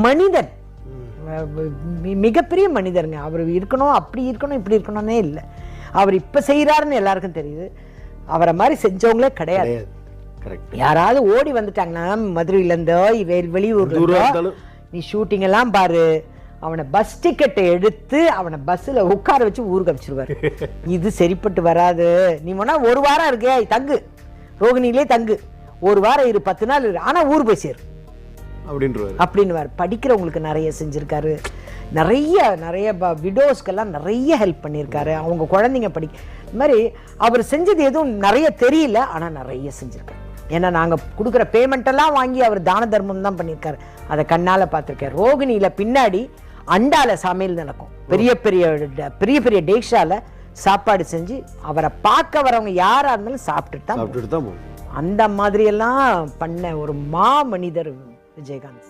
மனிதன், மிகப்பெரிய மனிதருங்க. அவர் இருக்கணும், அப்படி இருக்கணும், இப்படி இருக்கணும்னே இல்லை. அவர் இப்போ செய்கிறாருன்னு எல்லாருக்கும் தெரியுது. அவரை மாதிரி செஞ்சவங்களே கிடையாது. யாராவது ஓடி வந்துட்டாங்கன்னா மதுரையிலேருந்தோ வெளியூர்ல நீ ஷூட்டிங் எல்லாம் பாரு, அவனை பஸ் டிக்கெட்டை எடுத்து அவனை பஸ்ஸில் உட்கார வச்சு ஊருக்கு அனுப்பிச்சிருவாரு. இது சரிப்பட்டு வராது. நீ வேணா ஒரு வாரம் இருக்கே தங்கு, ரோகிணிலே தங்கு, ஒரு வாரம் இரு, 10 நாள் இரு, ஆனால் ஊர் போய் சேரு அப்படின்னுவார். படிக்கிறவங்களுக்கு நிறைய செஞ்சுருக்காரு. நிறைய விடோஸ்க்கெல்லாம் நிறைய ஹெல்ப் பண்ணியிருக்காரு. அவங்க குழந்தைங்க இந்த மாதிரி அவர் செஞ்சது எதுவும் நிறைய தெரியல, ஆனால் நிறைய செஞ்சுருக்காரு. ஏன்னா நாங்கள் கொடுக்குற பேமெண்ட்டெல்லாம் வாங்கி அவர் தான தர்மம் தான் பண்ணியிருக்காரு. அதை கண்ணால் பார்த்துருக்காரு. ரோகிணியில் பின்னாடி அண்டால சமையல் நடக்கும். பெரிய பெரிய டேக்ஷால சாப்பாடு செஞ்சு அவரை பார்க்க வரவங்க யாராக இருந்தாலும் சாப்பிட்டுட்டு தான் அந்த மாதிரியெல்லாம் பண்ண ஒரு மனிதர் விஜயகாந்த்.